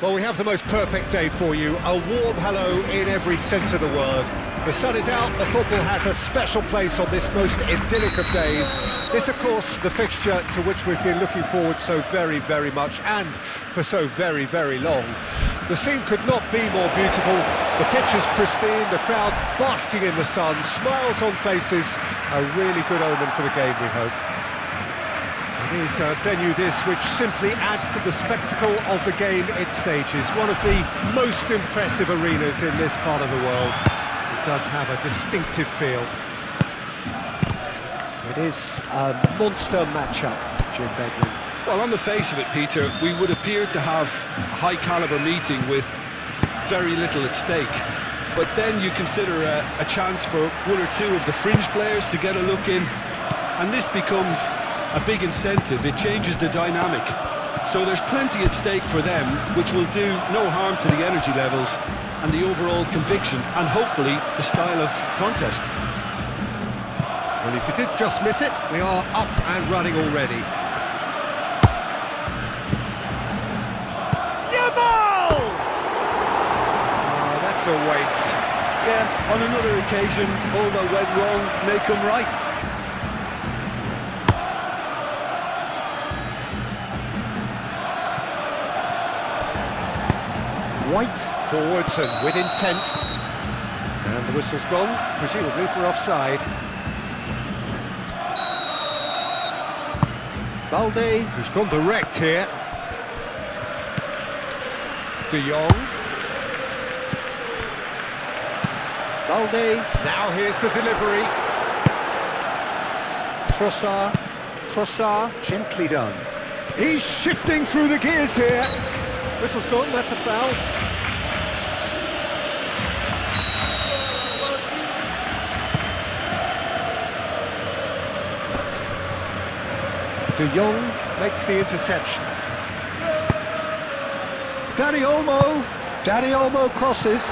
Well, we have the most perfect day for you. A warm hello in every sense of the word. The sun is out, the football has a special place on this most idyllic of days. This, of course, the fixture to which we've been looking forward so very, very much, and for so very, very long. The scene could not be more beautiful. The pitch is pristine, the crowd basking in the sun, smiles on faces. A really good omen for the game, we hope. It is a venue this which simply adds to the spectacle of the game it stages. One of the most impressive arenas in this part of the world. It does have a distinctive feel. It is a monster matchup, Jim Beglin. Well, on the face of it, Peter, we would appear to have a high-caliber meeting with very little at stake. But then you consider a chance for one or two of the fringe players to get a look in, and this becomes a big incentive. It changes the dynamic. So there's plenty at stake for them, which will do no harm to the energy levels and the overall conviction, and hopefully the style of contest. Well, if you did just miss it, we are up and running already. Jabal! Oh, that's a waste. Yeah, on another occasion, all that went wrong may come right. White forwards and with intent. And the whistle's gone, presumably for offside. Balde, who's gone direct here. De Jong. Balde, now here's the delivery. Trossard, gently done. He's shifting through the gears here. Whistle's gone, that's a foul. De Jong makes the interception. Dani Olmo crosses.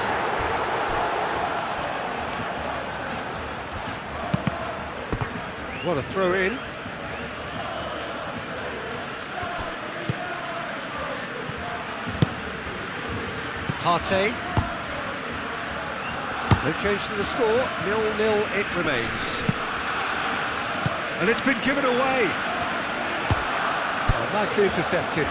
What a throw in. Partey. No change to the score, 0-0 it remains. And it's been given away. Oh, nicely intercepted.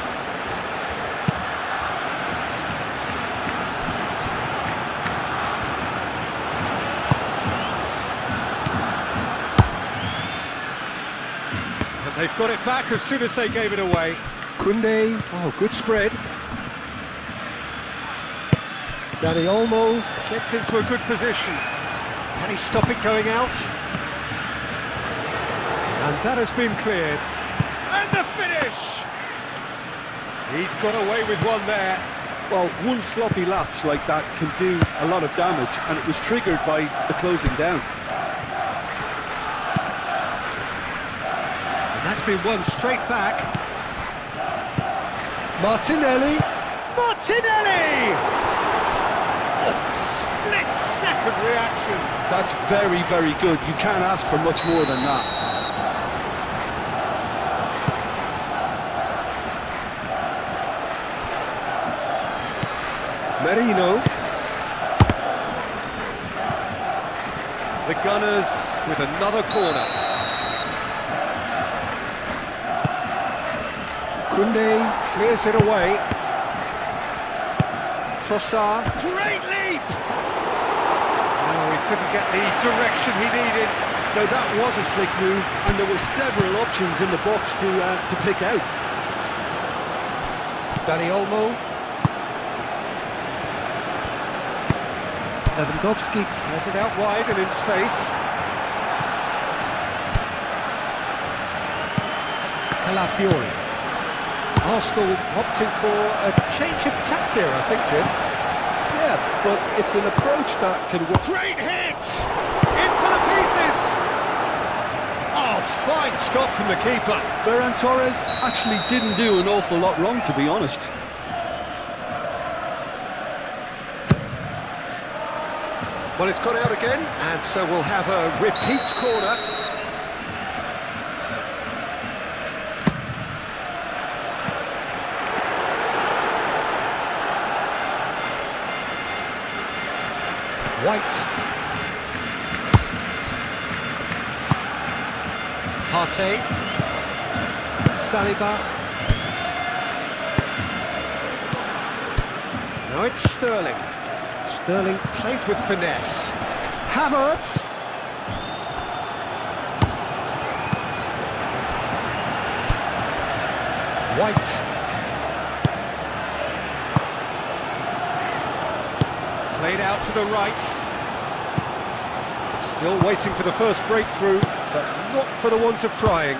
And they've got it back as soon as they gave it away. Koundé, oh, good spread. Dani Olmo gets into a good position. Can he stop it going out? And that has been cleared. And the finish! He's got away with one there. Well, one sloppy lapse like that can do a lot of damage, and it was triggered by the closing down. And that's been won straight back. Martinelli! Split-second reaction. That's very, very good. You can't ask for much more than that. Merino. The Gunners with another corner. Koundé clears it away. Trossard, great leap! Oh, he couldn't get the direction he needed. Now that was a slick move, and there were several options in the box to pick out. Dani Olmo. Lewandowski has it out wide and in space. Calafiori. Arsenal opting for a change of tack here, I think, Jim. Yeah, but it's an approach that can work. Great hit! In for the pieces! Oh, fine stop from the keeper. Ferran Torres actually didn't do an awful lot wrong, to be honest. Well, it's gone out again, and so we'll have a repeat corner. White. Partey. Saliba. Now it's Sterling. Sterling played with finesse. Havertz. White. Played out to the right. Still waiting for the first breakthrough, but not for the want of trying.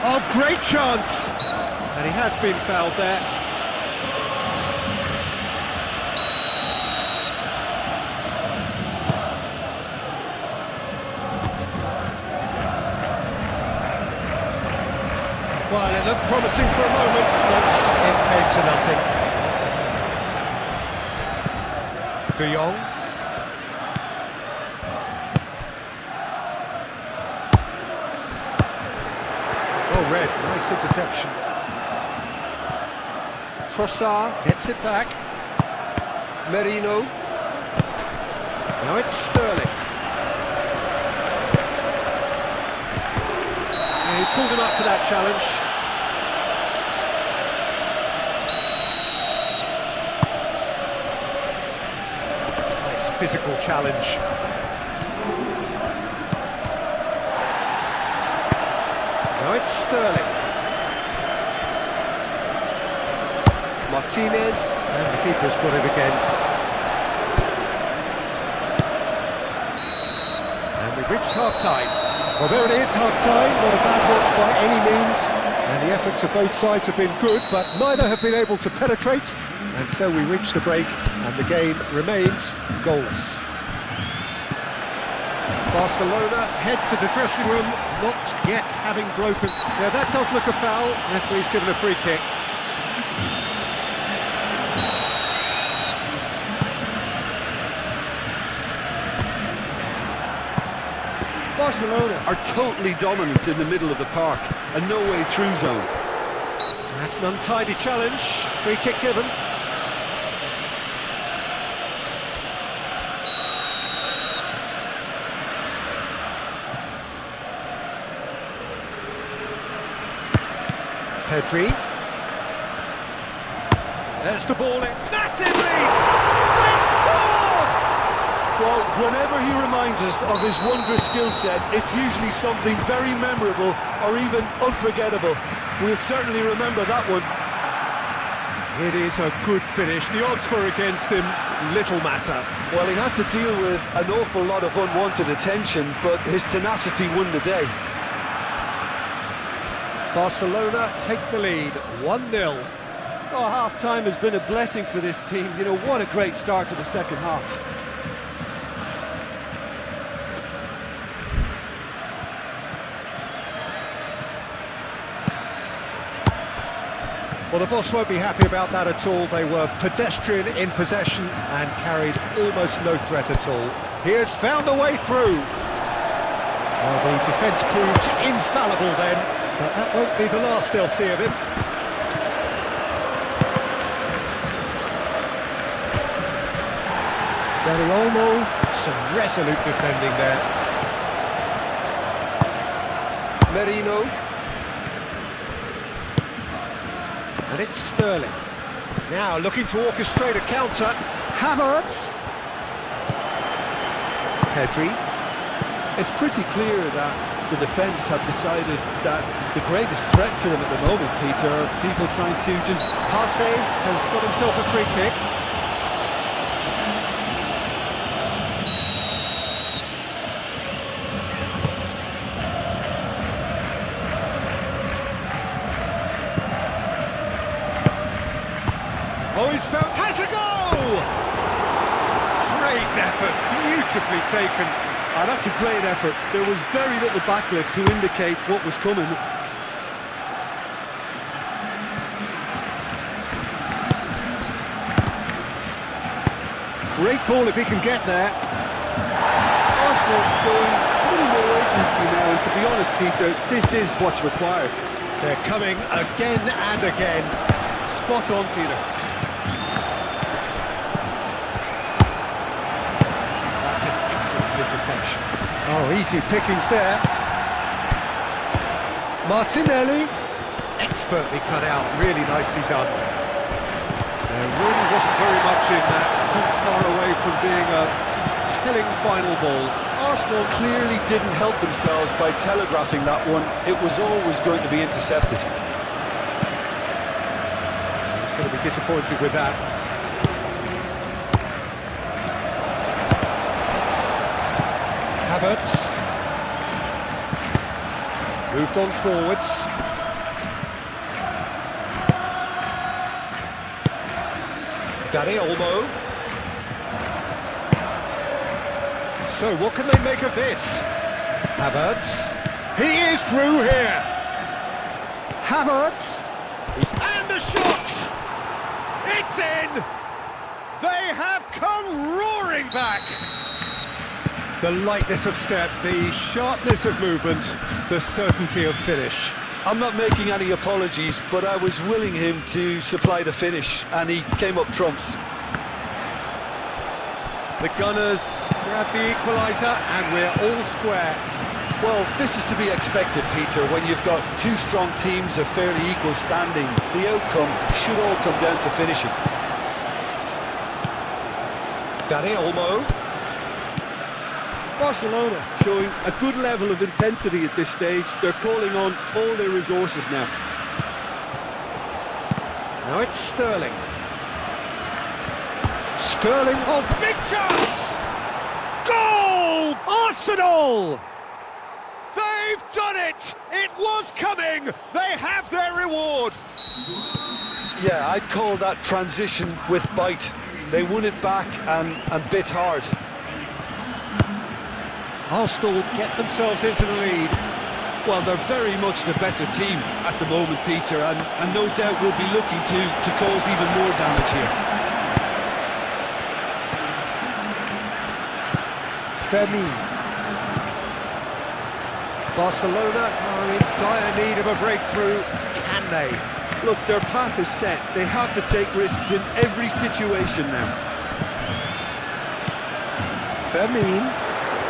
Oh, great chance! And he has been fouled there. Well, it looked promising for a moment, but it came to nothing. De Jong. Oh, red, nice interception. Trossard gets it back. Merino. Now it's Sterling. And he's pulled him up for that challenge. Nice physical challenge. Now it's Sterling. Martinez, and the keeper's got it again. And we've reached half-time. Well, there it is, half-time. Not a bad watch by any means. And the efforts of both sides have been good, but neither have been able to penetrate. And so we reach the break, and the game remains goalless. Barcelona head to the dressing room, not yet having broken. Now that does look a foul. Referee's given a free kick. Barcelona are totally dominant in the middle of the park, a no-way through zone. That's an untidy challenge. Free kick given. Pedri. There's the ball in. Massive lead! They've scored! Well, whenever he reminds us of his wondrous skill set, it's usually something very memorable or even unforgettable. We'll certainly remember that one. It is a good finish. The odds were against him. Little matter. Well, he had to deal with an awful lot of unwanted attention, but his tenacity won the day. Barcelona take the lead, 1-0. Oh, half-time has been a blessing for this team. You know, what a great start to the second half. Well, the boss won't be happy about that at all. They were pedestrian in possession and carried almost no threat at all. He has found a way through. Well, the defence proved infallible then, but that won't be the last they'll see of him. Dani Olmo, some resolute defending there. Merino. And it's Sterling. Now looking to orchestrate a counter. Havertz. Pedri. It's pretty clear that the defence have decided that the greatest threat to them at the moment, Peter, are people trying to just... Partey has got himself a free kick. Oh, he's found... has a goal! Great effort, beautifully taken. Ah, that's a great effort. There was very little backlift to indicate what was coming. Great ball if he can get there. Arsenal showing a little more urgency now, and to be honest, Peter, this is what's required. They're coming again and again. Spot on, Peter. interception. Oh, easy pickings there. Martinelli, expertly cut out, really nicely done. There really wasn't very much in that, not far away from being a telling final ball. Arsenal clearly didn't help themselves by telegraphing that one. It was always going to be intercepted. He's going to be disappointed with that. Havertz. Moved on forwards. Dani Olmo. So what can they make of this? Havertz. He is through here. Havertz. And the shot! It's in! They have come roaring back! The lightness of step, the sharpness of movement, the certainty of finish. I'm not making any apologies, but I was willing him to supply the finish, and he came up trumps. The Gunners grab the equaliser, and we're all square. Well, this is to be expected, Peter. When you've got two strong teams of fairly equal standing, the outcome should all come down to finishing. Dani Olmo. Barcelona showing a good level of intensity at this stage. They're calling on all their resources now. Now it's Sterling. Sterling, oh, big chance! Goal! Arsenal! They've done it! It was coming! They have their reward! Yeah, I'd call that transition with bite. They won it back and bit hard. Arsenal get themselves into the lead. Well, they're very much the better team at the moment, Peter, and no doubt will be looking to cause even more damage here. Fermin. Barcelona are in dire need of a breakthrough. Can they? Look, their path is set. They have to take risks in every situation now. Fermin.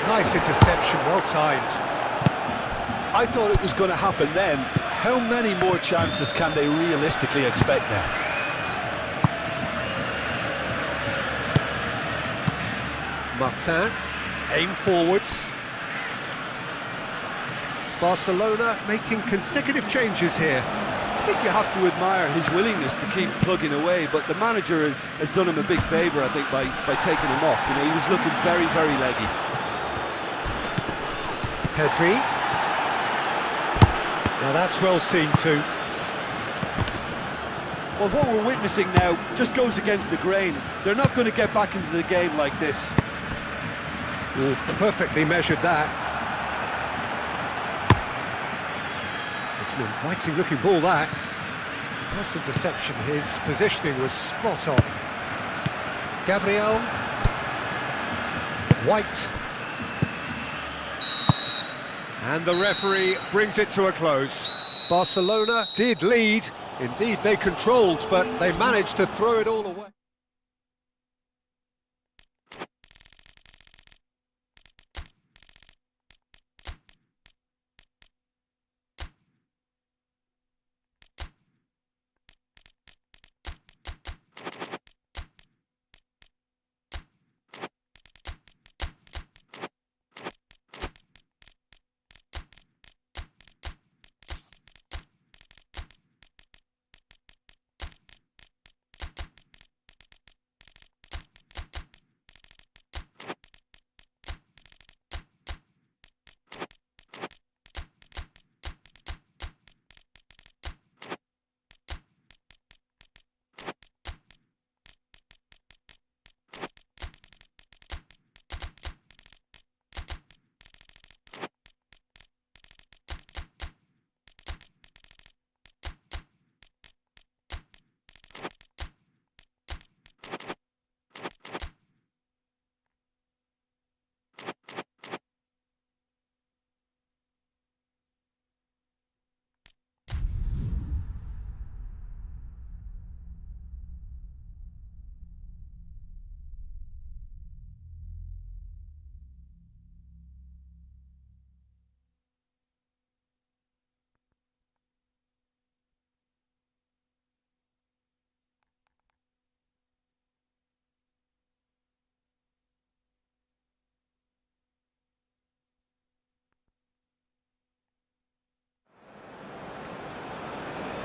Nice interception, well timed. I thought it was going to happen then. How many more chances can they realistically expect now? Martin, aim forwards. Barcelona making consecutive changes here. I think you have to admire his willingness to keep plugging away, but the manager has done him a big favour, I think, by taking him off. You know, he was looking very, very leggy. Pedri. Now that's well seen too. Well, what we're witnessing now just goes against the grain. They're not going to get back into the game like this. Oh, perfectly measured that. It's an inviting looking ball, that. Nice interception. His positioning was spot on. Gabriel. White. And the referee brings it to a close. Barcelona did lead. Indeed, they controlled, but they managed to throw it all away.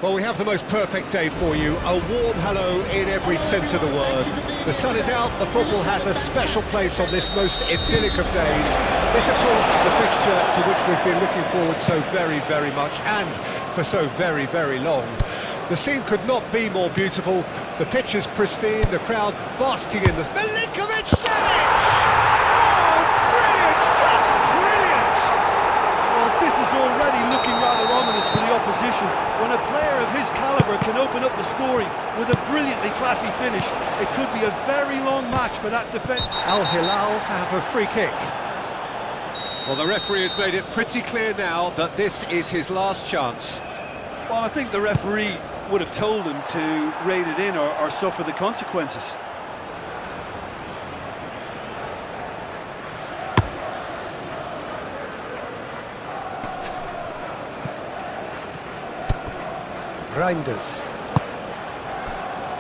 Well, we have the most perfect day for you. A warm hello in every sense of the word. The sun is out, the football has a special place on this most idyllic of days. This, of course, the fixture to which we've been looking forward so very, very much, and for so very, very long. The scene could not be more beautiful. The pitch is pristine, the crowd basking in the... Milinkovic-Savic! Oh, brilliant! Just brilliant! Well, this is already looking rather ominous for the opposition. When a player of his calibre can open up the scoring with a brilliantly classy finish, it could be a very long match for that defence. Al Hilal have a free kick. Well, the referee has made it pretty clear now that this is his last chance. Well, I think the referee would have told him to rate it in or suffer the consequences. Reinders.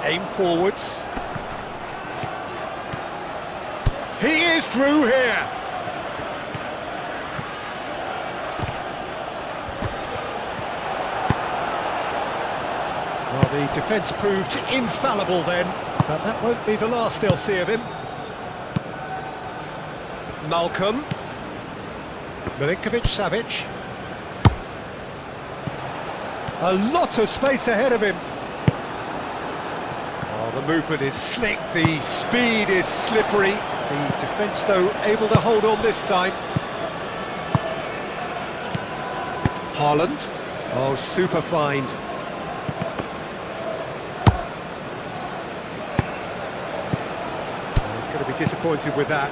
Aim forwards. He is through here. Well, the defence proved infallible then, but that won't be the last they'll see of him. Malcolm. Milinkovic-Savic. A lot of space ahead of him. Oh, the movement is slick, the speed is slippery. The defence, though, able to hold on this time. Haaland. Oh, super find. Oh, he's going to be disappointed with that.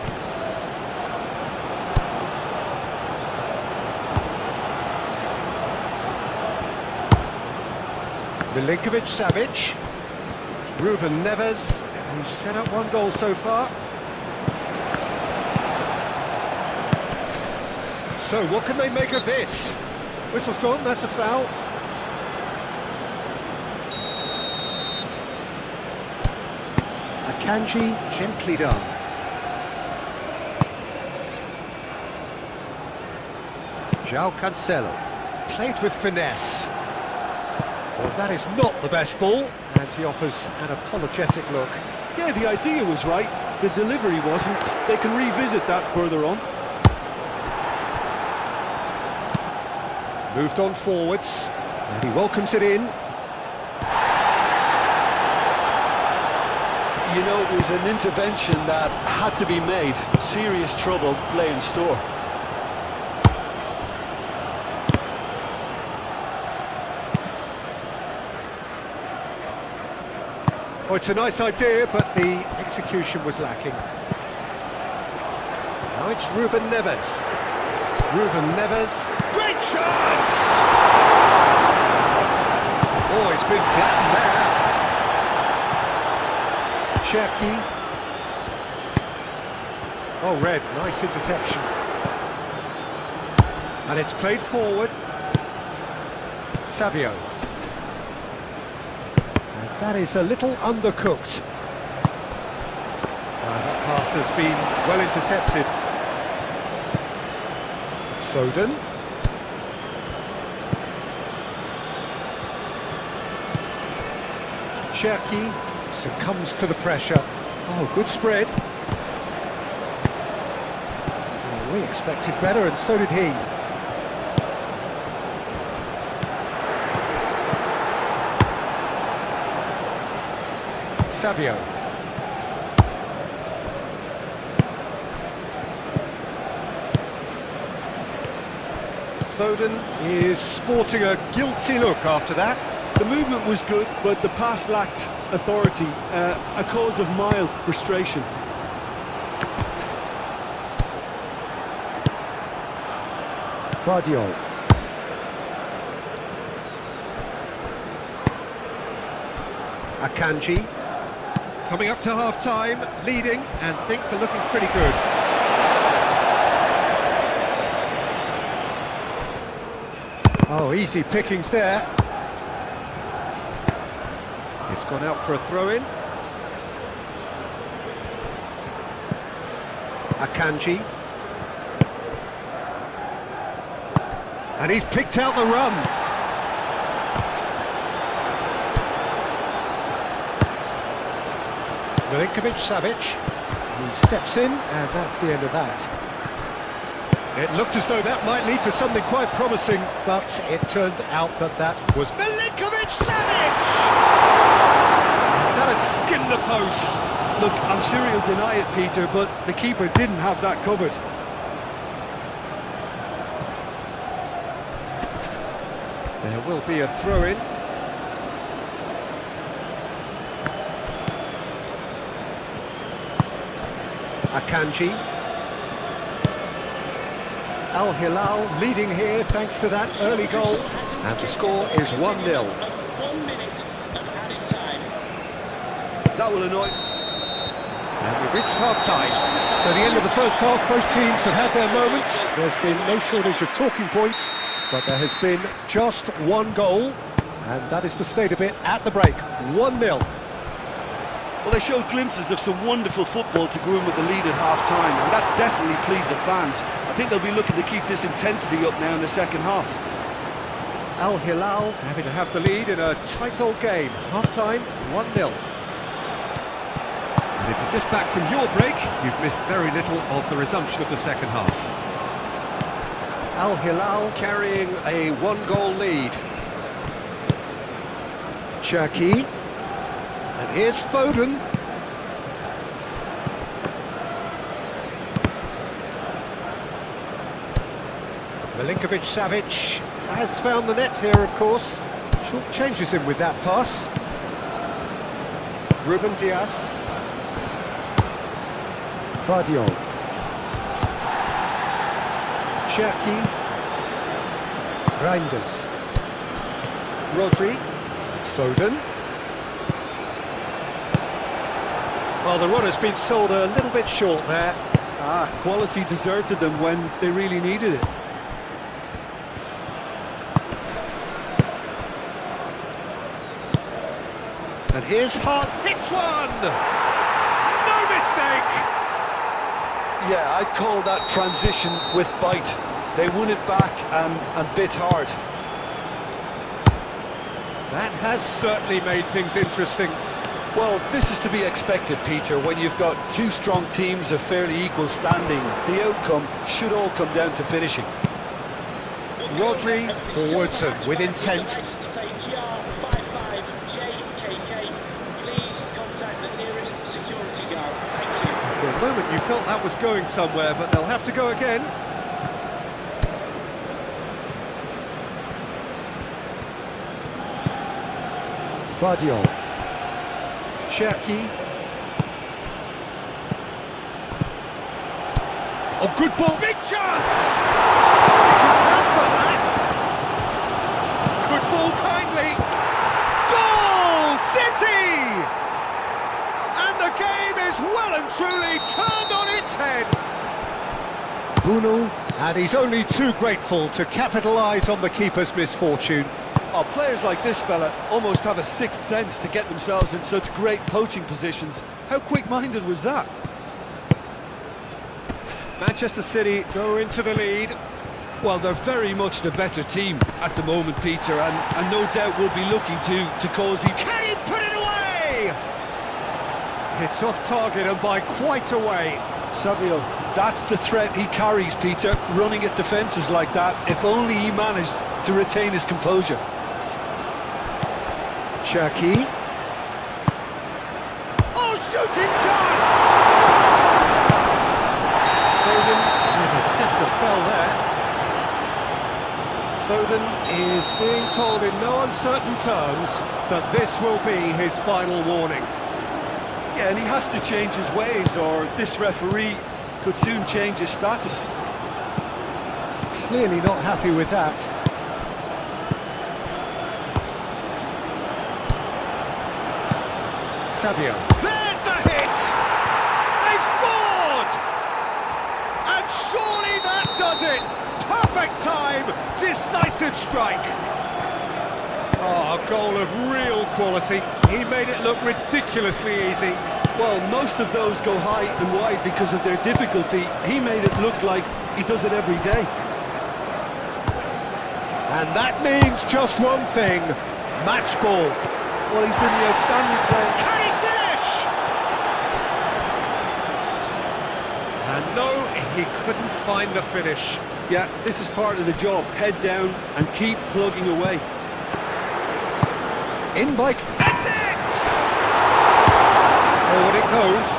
Milinkovic-Savic, Ruben Neves, who's set up one goal so far. So what can they make of this? Whistle's gone, that's a foul. Akanji, gently done. João Cancelo, played with finesse. Well, that is not the best ball, and he offers an apologetic look. Yeah, the idea was right, the delivery wasn't. They can revisit that further on. Moved on forwards, and he welcomes it in. You know, it was an intervention that had to be made. Serious trouble lay in store. Oh, it's a nice idea, but the execution was lacking. Now it's Ruben Neves. Ruben Neves. Great chance! Oh, it's been flattened there. Cherki. Oh, Red, nice interception. And it's played forward. Savio. That is a little undercooked. That pass has been well intercepted. Foden. Cherki succumbs to the pressure. Oh, good spread. Well, we expected better, and so did he. Savio. Foden is sporting a guilty look after that. The movement was good, but the pass lacked authority, a cause of mild frustration. Guardiola. Akanji. Coming up to half-time, leading, and things are looking pretty good. Oh, easy pickings there. It's gone out for a throw-in. Akanji. And he's picked out the run. Milinkovic-Savic, he steps in, and that's the end of that. It looked as though that might lead to something quite promising, but it turned out that was Milinkovic-Savic! That has skimmed the post. Look, I'm sure he'll deny it, Peter, but the keeper didn't have that covered. There will be a throw-in. Akanji. Al Hilal leading here thanks to that early goal, and the score is 1-0. 1 minute of added time. That will annoy. And we've reached half-time. So the end of the first half, both teams have had their moments. There's been no shortage of talking points, but there has been just one goal, and that is the state of it at the break. 1-0. Well, they showed glimpses of some wonderful football to go in with the lead at half-time, and that's definitely pleased the fans. I think they'll be looking to keep this intensity up now in the second half. Al Hilal having to have the lead in a tight old game. Half-time, 1-0. And if you're just back from your break, you've missed very little of the resumption of the second half. Al Hilal carrying a one-goal lead. Cherki. And here's Foden. Milinkovic-Savic has found the net here, of course. Short changes him with that pass. Ruben Dias. Vardiol. Cherki. Reinders. Rodri. Foden. Well, the run has been sold a little bit short there. Quality deserted them when they really needed it. And here's Hart, hits one! No mistake! Yeah, I'd call that transition with bite. They won it back and bit hard. That has certainly made things interesting. Well, this is to be expected, Peter, when you've got two strong teams of fairly equal standing. The outcome should all come down to finishing. Rodri forwards and with intent. For a moment you felt that was going somewhere, but they'll have to go again. Vardiol. Cherki. Oh, good ball, big chance! He can cancel that. Could fall kindly. Goal City! And the game is well and truly turned on its head. Bruno, and he's only too grateful to capitalise on the keeper's misfortune. Oh, players like this fella almost have a sixth sense to get themselves in such great poaching positions. How quick-minded was that? Manchester City go into the lead. Well, they're very much the better team at the moment, Peter, and no doubt will be looking to cause... Can he put it away? It's off target and by quite a way. Savio, that's the threat he carries, Peter, running at defences like that, if only he managed to retain his composure. Cherki. Oh, shooting chance! Foden with a definite foul there. Foden is being told in no uncertain terms that this will be his final warning. Yeah, and he has to change his ways, or this referee could soon change his status. Clearly not happy with that. Savio. There's the hit! They've scored! And surely that does it! Perfect time, decisive strike. Oh, a goal of real quality. He made it look ridiculously easy. Well, most of those go high and wide because of their difficulty. He made it look like he does it every day. And that means just one thing, match ball. Well, he's been the outstanding player. Can he finish? And no, he couldn't find the finish. Yeah, this is part of the job. Head down and keep plugging away. In by... That's it! Forward it goes.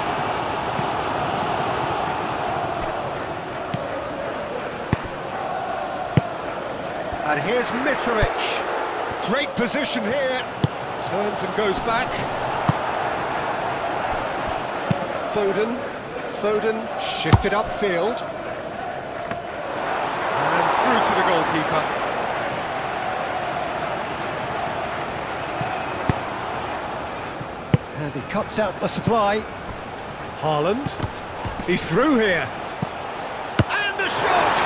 And here's Mitrovic. Great position here. Turns and goes back. Foden shifted upfield. And through to the goalkeeper. And he cuts out the supply. Haaland. He's through here. And the shot!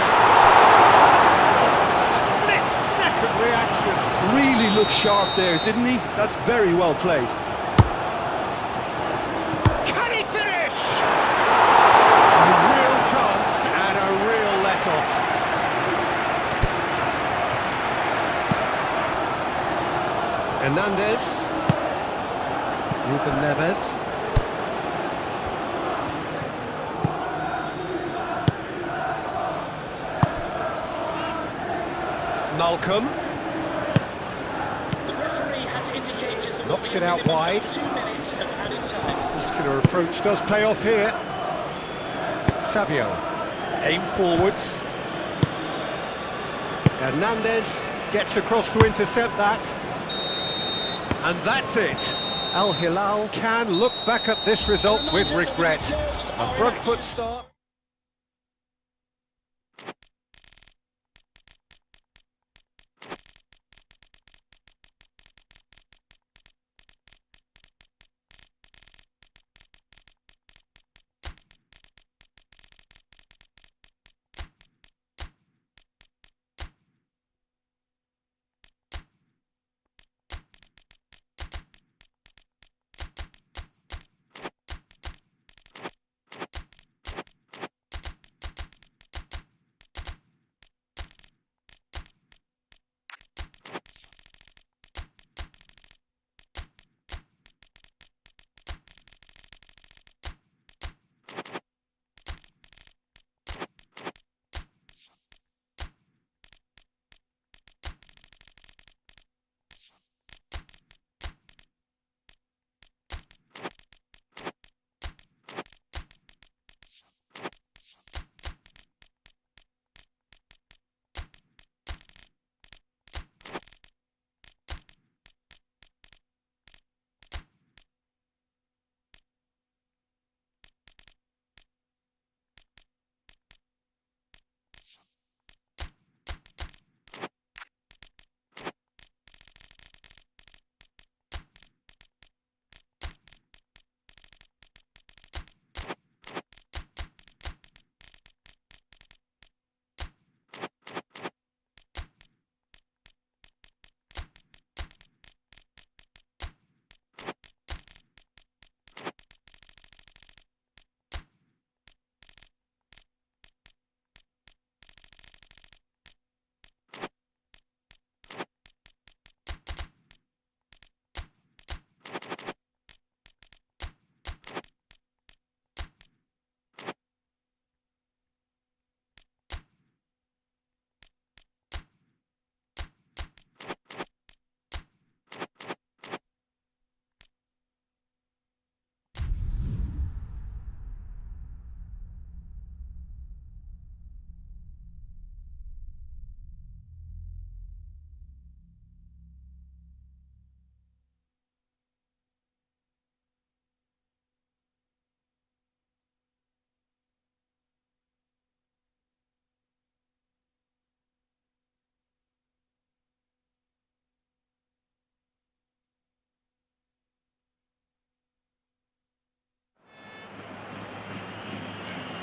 Split-second reaction. Really looked sharp there, didn't he? That's very well played. Can he finish? A real chance and a real let-off. Hernandez. Ruben Neves. Malcolm. The referee has indicated that Knocks it out wide. 2 minutes of added time. Muscular approach does pay off here. Savio. Aim forwards. Hernandez gets across to intercept that. And that's it. Al Hilal can look back at this result with regret. A front foot start.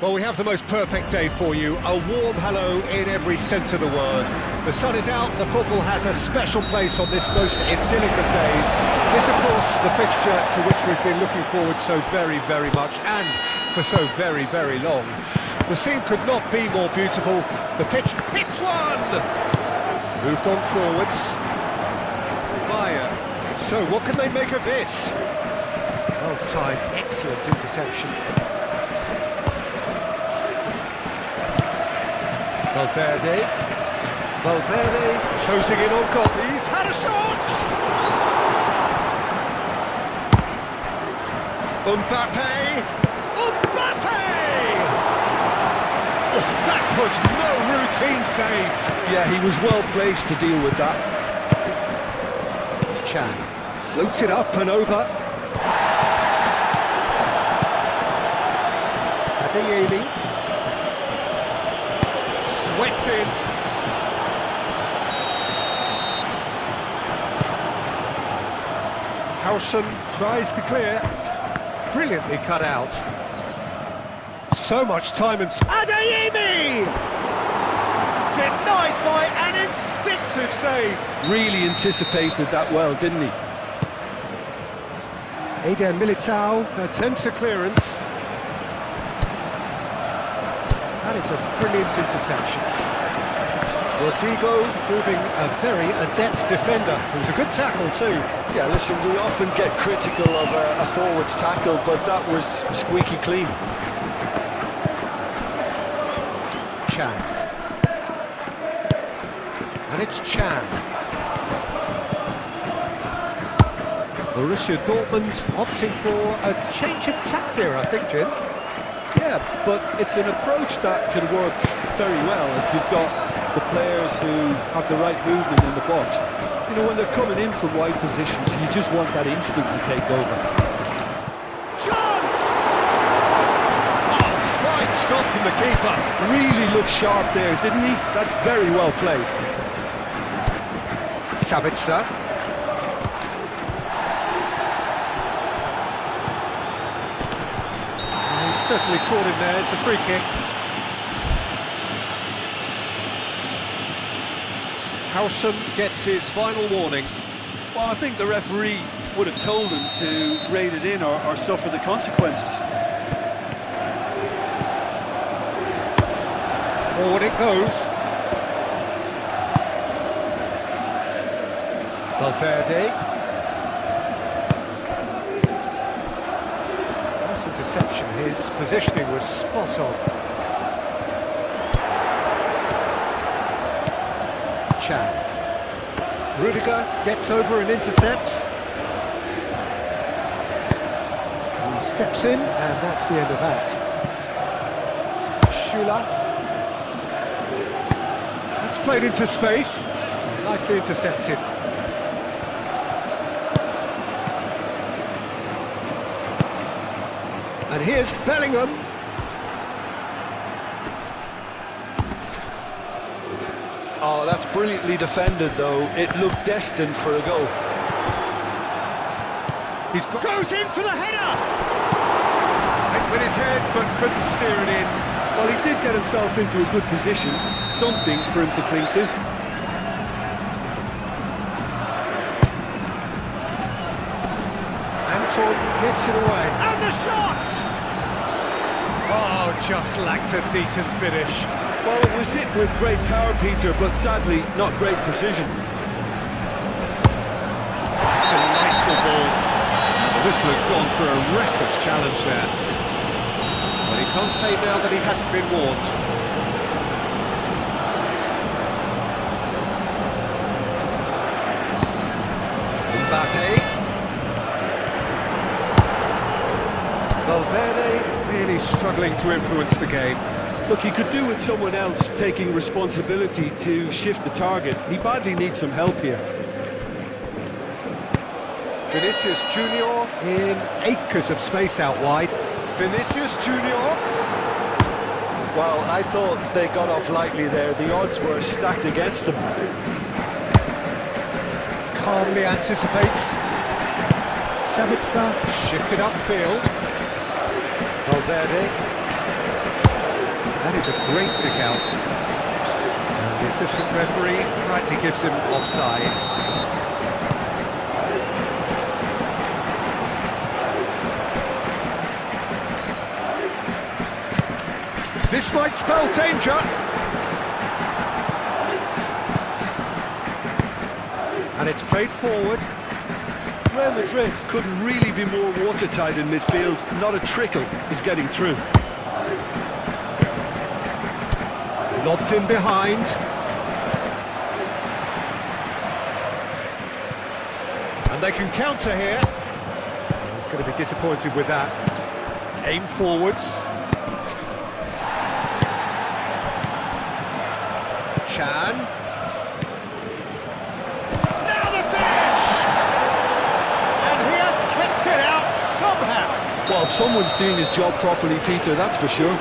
Well, we have the most perfect day for you. A warm hello in every sense of the word. The sun is out, the football has a special place on this most idyllic of days. This, of course, the fixture to which we've been looking forward so very, very much, and for so very, very long. The scene could not be more beautiful. The pitch hits one! Moved on forwards. Bayer. So, what can they make of this? Well timed, excellent interception. Valverde. Valverde closing in on goal. He's had a shot! Mbappe! Mbappe! Oh, that was no routine save. Yeah, he was well placed to deal with that. Chan floated up and over. Adeyemi swept in. Howson tries to clear. Brilliantly cut out. So much time and... Adeyemi! Denied by an instinctive save. Really anticipated that well, didn't he? Eder Militao attempts a clearance. That is a brilliant interception. Rodrigo proving a very adept defender. It was a good tackle too. Yeah, listen, we often get critical of a forward's tackle, but that was squeaky clean. Chan. And it's Chan. Borussia Dortmund opting for a change of tack here, I think, Jim. Yeah, but it's an approach that can work very well if you've got the players who have the right movement in the box. You know, when they're coming in from wide positions, you just want that instinct to take over. Chance! Oh, fine stop from the keeper. Really looked sharp there, didn't he? That's very well played. Sabitzer. He certainly caught him there. It's a free kick. Howson gets his final warning. Well, I think the referee would have told him to rate it in or suffer the consequences. Forward it goes. Valverde. Nice interception. His positioning was spot on. Chan. Rudiger gets over and intercepts. He steps in, and that's the end of that. Schüller. It's played into space. Nicely intercepted. And here's Bellingham. Oh, that's brilliantly defended, though. It looked destined for a goal. He goes in for the header! Hit with his head, but couldn't steer it in. Well, he did get himself into a good position, something for him to cling to. Anton gets it away. And the shot! Oh, just lacked a decent finish. Well, it was hit with great power, Peter, but sadly, not great precision. It's a delightful ball. The whistler's gone for a reckless challenge there. But he can't say now that he hasn't been warned. Mbappe. Valverde really struggling to influence the game. Look, he could do with someone else taking responsibility to shift the target. He badly needs some help here. Vinicius Junior in acres of space out wide. Vinicius Junior. Well, I thought they got off lightly there. The odds were stacked against them. Calmly anticipates. Sabitzer shifted upfield. Valverde. That is a great kick out. And the assistant referee rightly gives him offside. This might spell danger. And it's played forward. Real Madrid couldn't really be more watertight in midfield. Not a trickle is getting through. Lobbed in behind. And they can counter here. He's going to be disappointed with that. Aim forwards. Chan. Now the finish! And he has kept it out somehow. Well, someone's doing his job properly, Peter, that's for sure.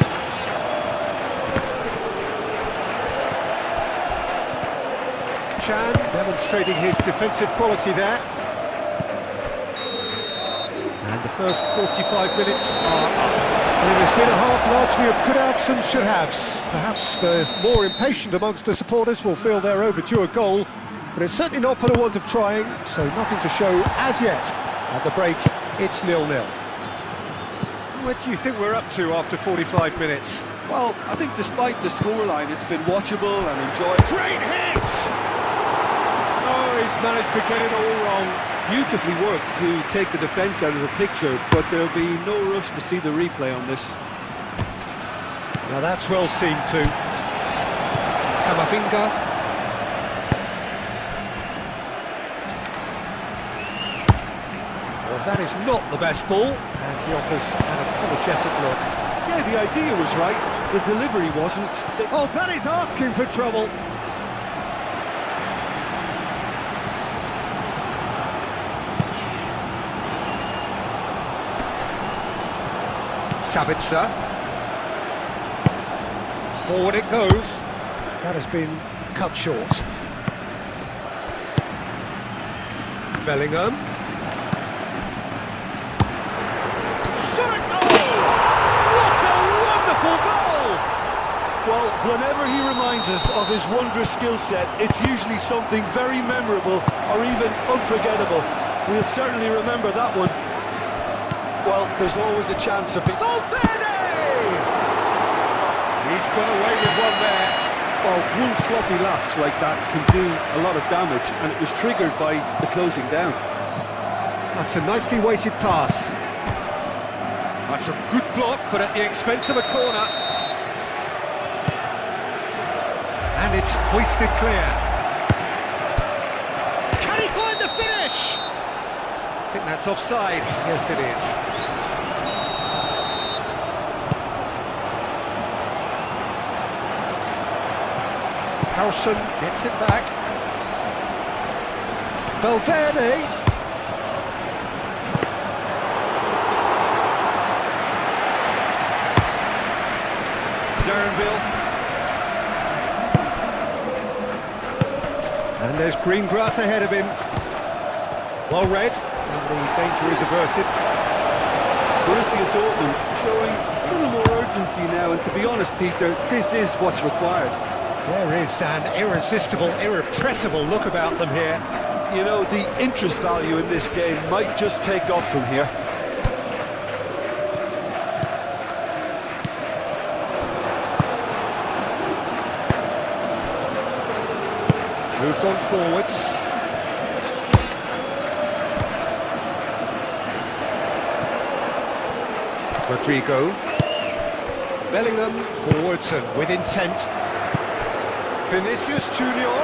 Chan demonstrating his defensive quality there. And the first 45 minutes are up. And it has been a half largely of could-haves and should-haves. Perhaps the more impatient amongst the supporters will feel they're overdue a goal, but it's certainly not for the want of trying, so nothing to show as yet. At the break, it's 0-0. What do you think we're up to after 45 minutes? Well, I think despite the scoreline, it's been watchable and enjoyable. Great hit! Oh, he's managed to get it all wrong. Beautifully worked to take the defence out of the picture, but there'll be no rush to see the replay on this. Now that's well seen too. Camavinga. Well, that is not the best ball, and he offers an apologetic look. Yeah, the idea was right, the delivery wasn't. Oh, that is asking for trouble. Sabitzer. Forward it goes. That has been cut short. Bellingham. Shot a goal! What a wonderful goal! Well, whenever he reminds us of his wondrous skill set, it's usually something very memorable or even unforgettable. We'll certainly remember that one. Well, there's always a chance of... Valverde! He's got away with one there. Well, one sloppy lapse like that can do a lot of damage, and it was triggered by the closing down. That's a nicely weighted pass. That's a good block, but at the expense of a corner. And it's hoisted clear. Can he find the finish? I think that's offside. Yes, it is. Carlson gets it back. Valverde. Darrenville. And there's green grass ahead of him. Well read. And the danger is averted. Borussia Dortmund showing a little more urgency now, and to be honest, Peter, this is what's required. There is an irresistible, irrepressible look about them here. You know, the interest value in this game might just take off from here. Moved on forwards. Rodrigo. Bellingham forwards and with intent. Vinicius Junior.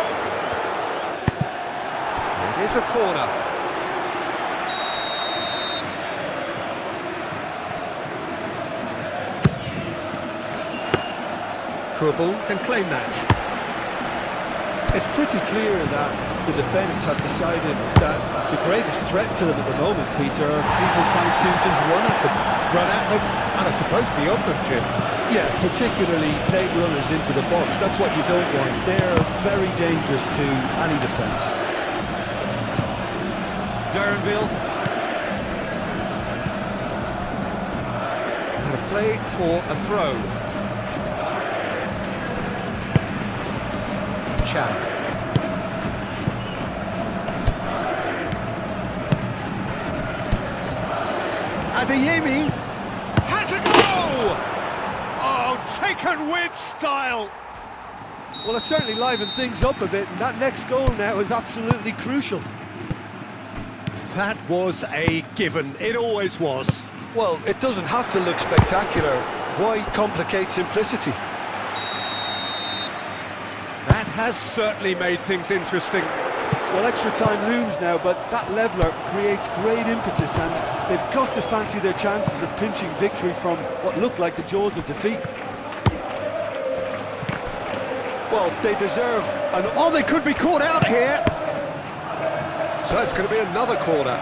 It is a corner. Kurbel can claim that. It's pretty clear that the defence have decided that the greatest threat to them at the moment, Peter, are people trying to just run at them. Run at them, and I suppose beyond them, Jim. Yeah, particularly late runners into the box. That's what you don't want. They're very dangerous to any defence. Darrenville. Out of play for a throw. Chan. Adeyemi has a go! Oh, taken with style! Well, it certainly livened things up a bit, and that next goal now is absolutely crucial. That was a given. It always was. Well, it doesn't have to look spectacular. Why complicate simplicity? has certainly made things interesting. Well, extra time looms now, but that leveller creates great impetus, and they've got to fancy their chances of pinching victory from what looked like the jaws of defeat. Well, they deserve an... Oh, they could be caught out here. So it's going to be another corner.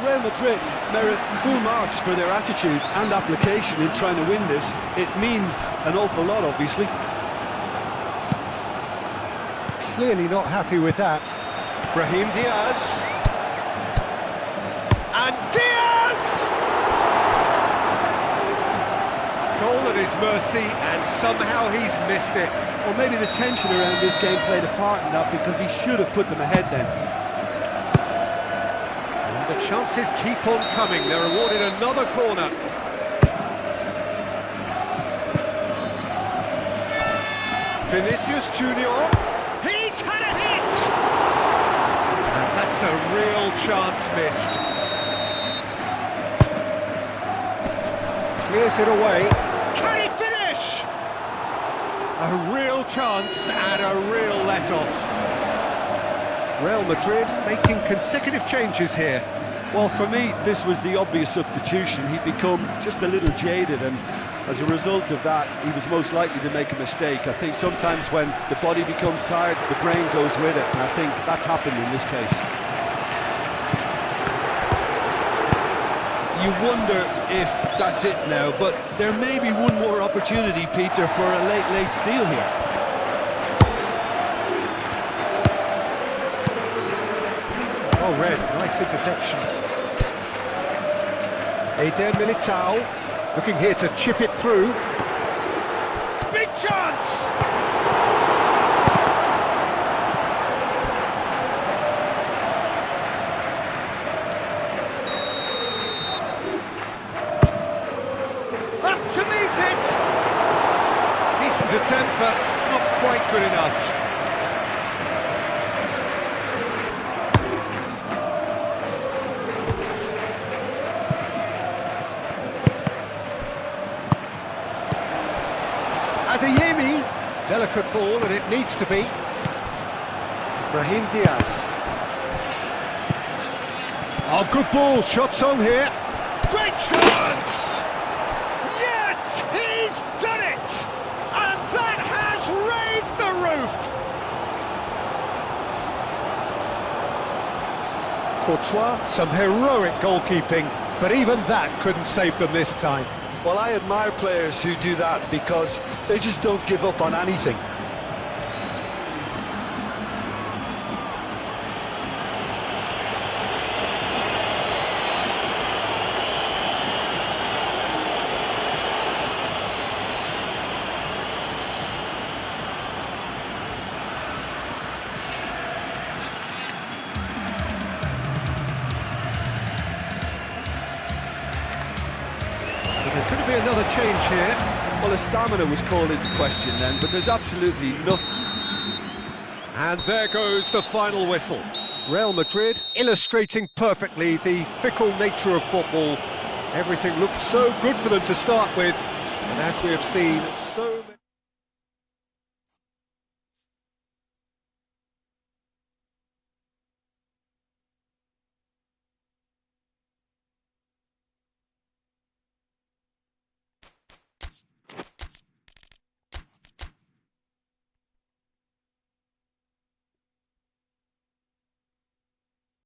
Real Madrid merit full marks for their attitude and application in trying to win this. It means an awful lot, obviously. Clearly not happy with that. Brahim Diaz. And Diaz! Goal at his mercy, and somehow he's missed it. Or maybe the tension around this game played a part in that, because he should have put them ahead then. The chances keep on coming. They're awarded another corner. Vinicius Junior. He's had a hit! And that's a real chance missed. Clears it away. Can he finish? A real chance and a real let-off. Real Madrid making consecutive changes here. Well, for me, this was the obvious substitution. He'd become just a little jaded, and as a result of that, he was most likely to make a mistake. I think sometimes when the body becomes tired, the brain goes with it, and I think that's happened in this case. You wonder if that's it now, but there may be one more opportunity, Peter, for a late steal here. Oh, Red, nice interception. Eder Militao, looking here to chip it through. Big chance! Up to meet it! Decent attempt, but not quite good enough. Adeyemi, delicate ball, and it needs to be. Brahim Diaz. Oh, good ball, shots on here. Great chance! Yes, he's done it! And that has raised the roof! Courtois, some heroic goalkeeping, but even that couldn't save them this time. Well, I admire players who do that, because they just don't give up on anything. There's going to be another change here. Well, the stamina was called into question then, but there's absolutely nothing. And there goes the final whistle. Real Madrid illustrating perfectly the fickle nature of football. Everything looked so good for them to start with, and as we have seen, so